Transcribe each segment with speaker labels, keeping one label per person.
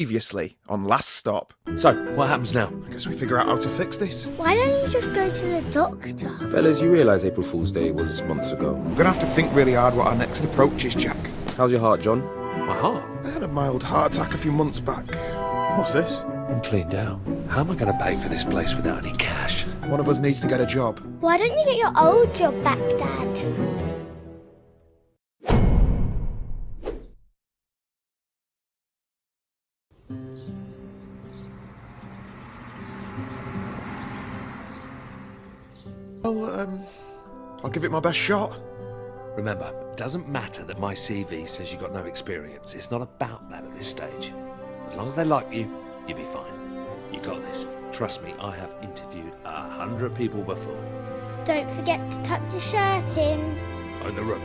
Speaker 1: Previously on Last Stop.
Speaker 2: So, what happens now?
Speaker 1: I guess we figure out how to fix this.
Speaker 3: Why don't you just go to the doctor?
Speaker 4: Fellas, you realise April Fool's Day was months ago.
Speaker 1: We're gonna have to think really hard what our next approach is, Jack.
Speaker 4: How's your heart, John?
Speaker 2: My heart?
Speaker 1: I had a mild heart attack a few months back. What's this?
Speaker 2: I'm cleaned out. How am I going to pay for this place without any cash?
Speaker 1: One of us needs to get a job.
Speaker 3: Why don't you get your old job back, Dad?
Speaker 1: Well, I'll give it my best shot.
Speaker 2: Remember, it doesn't matter that my CV says you got no experience. It's not about that at this stage. As long as they like you, you'll be fine. You got this. Trust me, I have interviewed 100 people before.
Speaker 3: Don't forget to tuck your shirt in.
Speaker 2: In the room.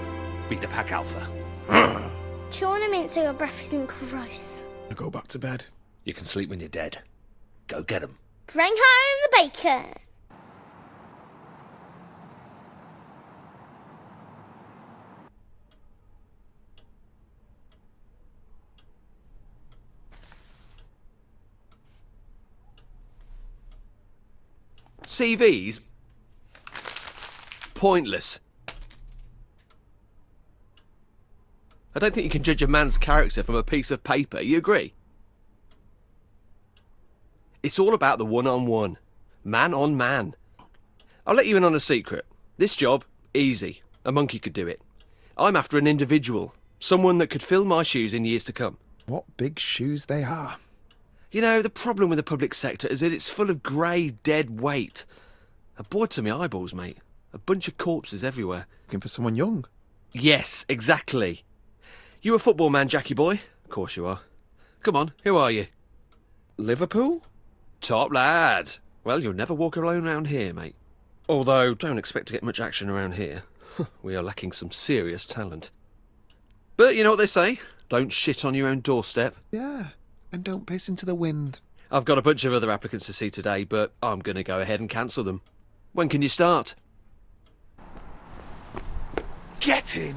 Speaker 2: Beat the pack alpha.
Speaker 3: Chew on a mint so your breath isn't gross.
Speaker 1: I go back to bed.
Speaker 2: You can sleep when you're dead. Go get 'em.
Speaker 3: Bring home the bacon.
Speaker 2: CVs? Pointless. I don't think you can judge a man's character from a piece of paper, you agree? It's all about the one-on-one. Man on man. I'll let you in on a secret. This job, easy. A monkey could do it. I'm after an individual. Someone that could fill my shoes in years to come.
Speaker 1: What big shoes they are.
Speaker 2: You know, the problem with the public sector is that it's full of grey, dead weight. A bored to my eyeballs, mate. A bunch of corpses everywhere.
Speaker 1: Looking for someone young.
Speaker 2: Yes, exactly. You a football man, Jackie boy? Of course you are. Come on, who are you?
Speaker 1: Liverpool?
Speaker 2: Top lad. Well, you'll never walk alone around here, mate. Although, don't expect to get much action around here. We are lacking some serious talent. But you know what they say? Don't shit on your own doorstep.
Speaker 1: Yeah, and don't piss into the wind.
Speaker 2: I've got a bunch of other applicants to see today, but I'm going to go ahead and cancel them. When can you start?
Speaker 1: Get in!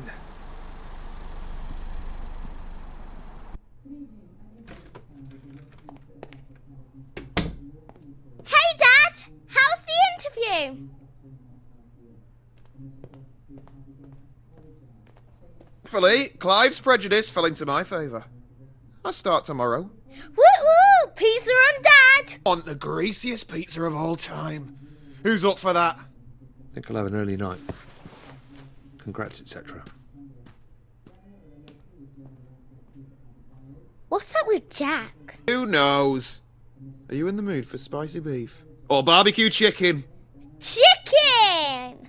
Speaker 3: Hey, Dad! How's the interview?
Speaker 1: Fully, Clive's prejudice fell into my favour. I start tomorrow.
Speaker 3: Woo-woo! Pizza on Dad!
Speaker 1: On the greasiest pizza of all time. Who's up for that?
Speaker 2: I think I'll have an early night. Congrats, etc.
Speaker 3: What's up with Jack?
Speaker 1: Who knows? Are you in the mood for spicy beef? Or barbecue chicken?
Speaker 3: Chicken!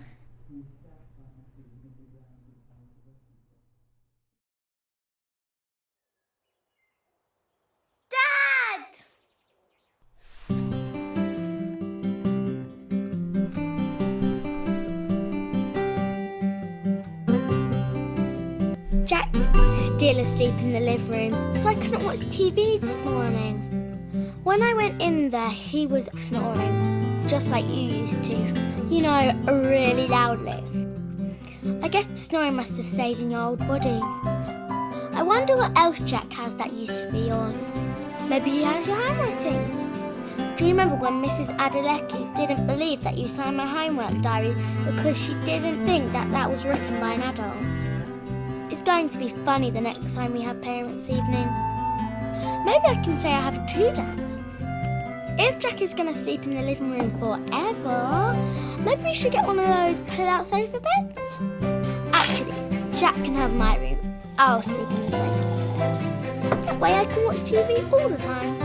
Speaker 3: Dad! Jack's still asleep in the living room, so I couldn't watch TV this morning. When I went in there, he was snoring, just like you used to. You know, really loudly. I guess the snoring must have stayed in your old body. I wonder what else Jack has that used to be yours. Maybe he has your handwriting. Do you remember when Mrs. Adelecki didn't believe that you signed my homework diary because she didn't think that that was written by an adult? It's going to be funny the next time we have parents' evening. Maybe I can say I have two dads. If Jack is going to sleep in the living room forever, maybe we should get one of those pull-out sofa beds. Actually, Jack can have my room. I'll sleep in the sofa bed. That way I can watch TV all the time.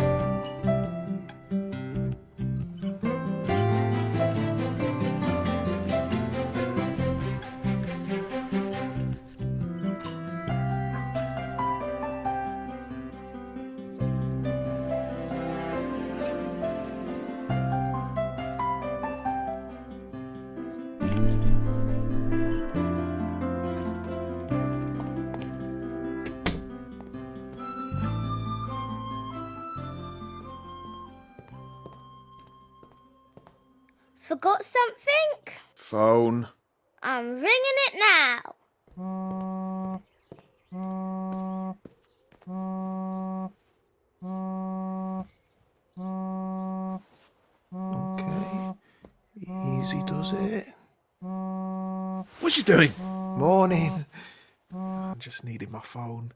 Speaker 3: Forgot something?
Speaker 1: Phone.
Speaker 3: I'm ringing it now.
Speaker 1: easy does it.
Speaker 2: What's she doing?
Speaker 1: Morning. I just needed my phone.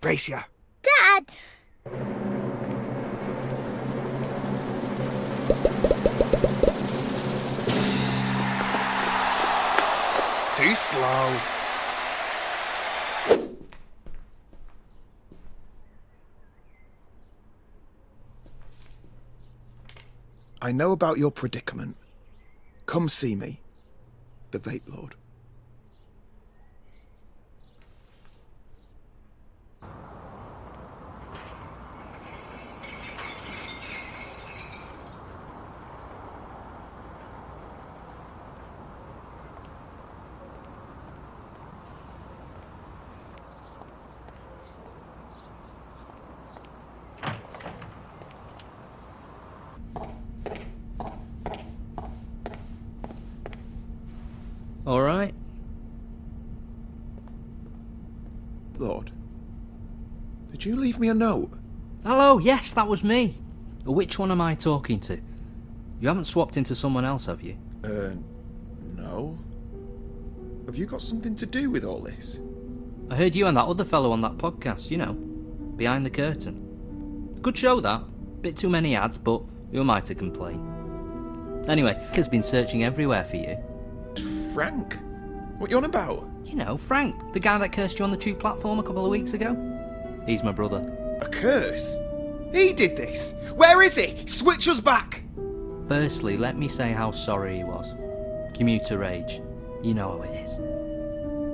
Speaker 1: Brace ya.
Speaker 3: Dad!
Speaker 1: Too slow. I know about your predicament. Come see me, the Vape Lord.
Speaker 5: All right.
Speaker 1: Lord, did you leave me a note?
Speaker 5: Hello, yes, that was me. Which one am I talking to? You haven't swapped into someone else, have you?
Speaker 1: No. Have you got something to do with all this?
Speaker 5: I heard you and that other fellow on that podcast, you know, Behind the Curtain. Good show, that. Bit too many ads, but who am I to complain? Anyway, has been searching everywhere for you.
Speaker 1: Frank? What you on about?
Speaker 5: You know, Frank, the guy that cursed you on the tube platform a couple of weeks ago. He's my brother.
Speaker 1: A curse? He did this? Where is he? Switch us back!
Speaker 5: Firstly, let me say how sorry he was. Commuter rage. You know how it is.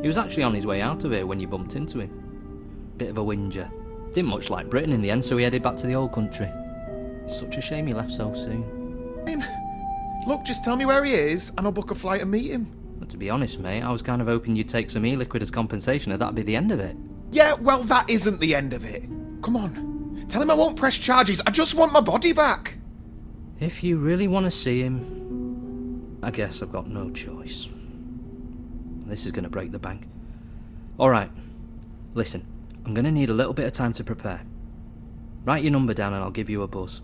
Speaker 5: He was actually on his way out of here when you bumped into him. Bit of a whinger. Didn't much like Britain in the end, so he headed back to the old country. It's such a shame he left so soon.
Speaker 1: Look, just tell me where he is and I'll book a flight and meet him.
Speaker 5: But to be honest, mate, I was kind of hoping you'd take some e-liquid as compensation and that'd be the end of it.
Speaker 1: Yeah, well, that isn't the end of it. Come on. Tell him I won't press charges. I just want my body back.
Speaker 5: If you really want to see him, I guess I've got no choice. This is going to break the bank. Alright, listen, I'm going to need a little bit of time to prepare. Write your number down and I'll give you a buzz.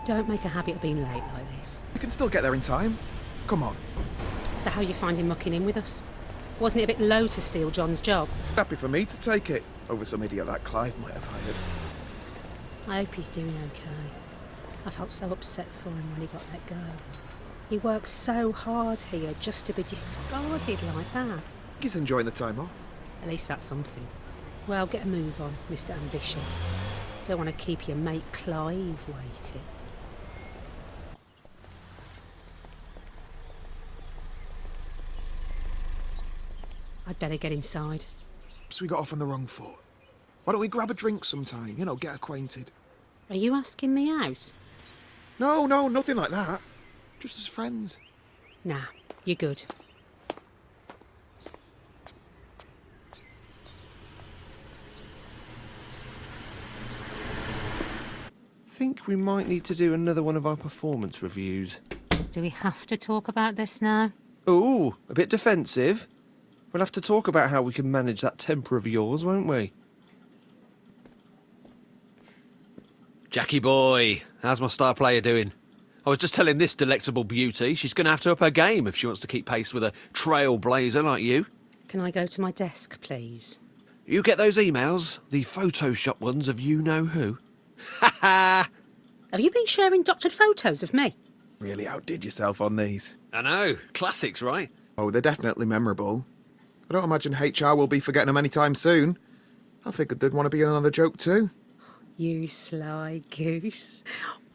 Speaker 6: Don't make a habit of being late like this.
Speaker 1: You can still get there in time. Come on.
Speaker 6: So how you finding mucking in with us? Wasn't it a bit low to steal John's job?
Speaker 1: Happy for me to take it over some idiot that Clive might have hired.
Speaker 6: I hope he's doing okay. I felt so upset for him when he got let go. He worked so hard here just to be discarded like that.
Speaker 1: He's enjoying the time off.
Speaker 6: At least that's something. Well, get a move on, Mr. Ambitious. Don't want to keep your mate Clive waiting. I'd better get inside.
Speaker 1: So we got off on the wrong foot. Why don't we grab a drink sometime? You know, get acquainted.
Speaker 6: Are you asking me out?
Speaker 1: No, nothing like that. Just as friends.
Speaker 6: Nah, you're good.
Speaker 2: Think we might need to do another one of our performance reviews.
Speaker 6: Do we have to talk about this now?
Speaker 2: Ooh, a bit defensive. We'll have to talk about how we can manage that temper of yours, won't we? Jackie boy, how's my star player doing? I was just telling this delectable beauty she's going to have to up her game if she wants to keep pace with a trailblazer like you.
Speaker 6: Can I go to my desk, please?
Speaker 2: You get those emails? The Photoshop ones of you-know-who? Ha ha!
Speaker 6: Have you been sharing doctored photos of me?
Speaker 1: Really outdid yourself on these.
Speaker 2: I know. Classics, right?
Speaker 1: Oh, they're definitely memorable. I don't imagine HR will be forgetting them anytime soon. I figured they'd want to be in another joke too.
Speaker 6: You sly goose.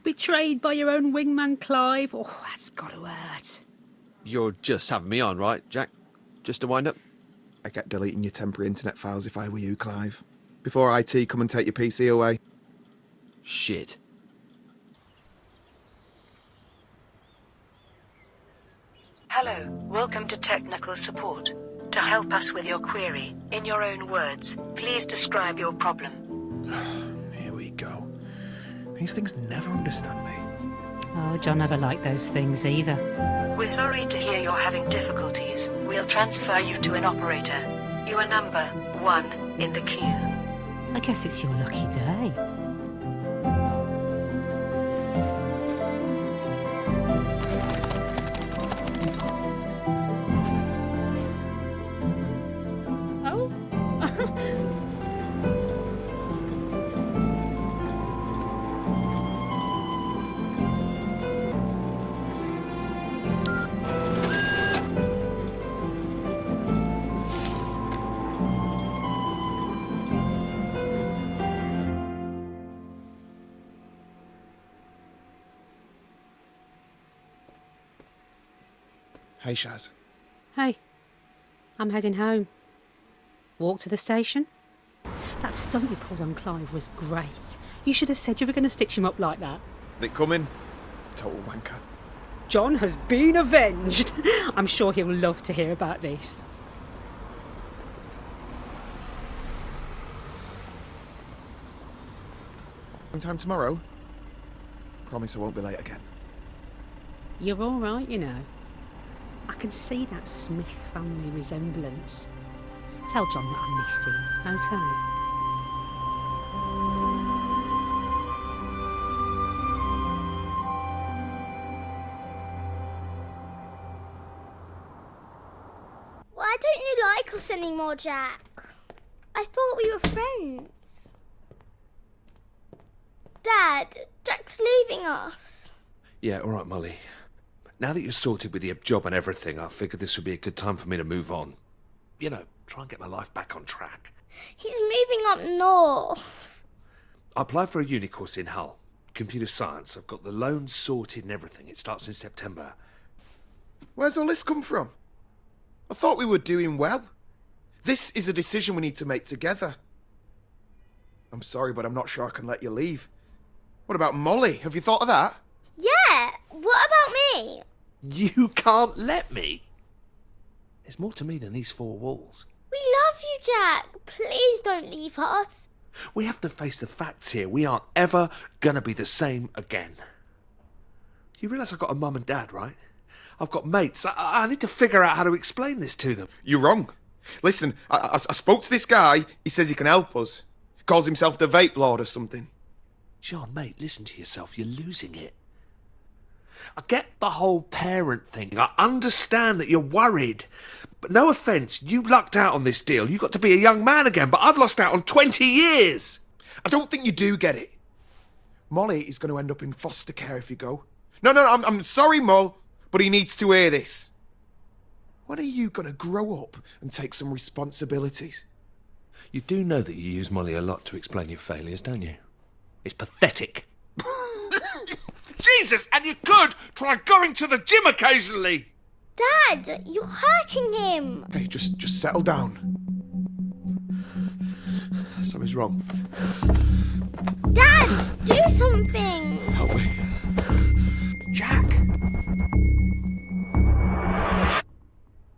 Speaker 6: Betrayed by your own wingman Clive. Oh, that's got to hurt.
Speaker 2: You're just having me on, right, Jack? Just to wind up?
Speaker 1: I'd get deleting your temporary internet files if I were you, Clive. before IT come and take your PC away.
Speaker 2: Shit.
Speaker 7: Hello, welcome to technical support. To help us with your query, in your own words, please describe your problem.
Speaker 1: Here we go. These things never understand me.
Speaker 6: Oh, John never liked those things either.
Speaker 7: We're sorry to hear you're having difficulties. We'll transfer you to an operator. You are number 1 in the queue.
Speaker 6: I guess it's your lucky day. Oh.
Speaker 1: Hey, Shaz.
Speaker 6: Hey, I'm heading home. Walk to the station? That stunt you pulled on Clive was great. You should have said you were going to stitch him up like that.
Speaker 1: They coming? Total wanker.
Speaker 6: John has been avenged. I'm sure he'll love to hear about this.
Speaker 1: Sometime tomorrow? Promise I won't be late again.
Speaker 6: You're all right, you know. I can see that Smith family resemblance. Tell John that I miss him, okay?
Speaker 3: Why don't you like us anymore, Jack? I thought we were friends. Dad, Jack's leaving us.
Speaker 2: Yeah, all right, Molly. Now that you're sorted with your job and everything, I figured this would be a good time for me to move on. You know, try and get my life back on track.
Speaker 3: He's moving up north.
Speaker 2: I applied for a uni course in Hull. Computer science. I've got the loan sorted and everything. It starts in September.
Speaker 1: Where's all this come from? I thought we were doing well. This is a decision we need to make together. I'm sorry, but I'm not sure I can let you leave. What about Molly? Have you thought of that?
Speaker 3: Yeah, what about me?
Speaker 2: You can't let me? There's more to me than these four walls.
Speaker 3: We love you, Jack. Please don't leave us.
Speaker 2: We have to face the facts here. We aren't ever gonna be the same again. You realise I've got a mum and dad, right? I've got mates. I need to figure out how to explain this to them.
Speaker 1: You're wrong. Listen, I spoke to this guy. He says he can help us. Calls himself the Vape Lord or something.
Speaker 2: John, mate, listen to yourself. You're losing it. I get the whole parent thing. I understand that you're worried. But no offence, you lucked out on this deal. You got to be a young man again, but I've lost out on 20 years.
Speaker 1: I don't think you do get it. Molly is going to end up in foster care if you go. No, I'm sorry, Moll, but he needs to hear this. When are you going to grow up and take some responsibilities?
Speaker 2: You do know that you use Molly a lot to explain your failures, don't you? It's pathetic. Jesus, and you could try going to the gym occasionally.
Speaker 3: Dad, you're hurting him.
Speaker 1: Hey, just settle down.
Speaker 2: Something's wrong.
Speaker 3: Dad, do something.
Speaker 2: Help me. Jack!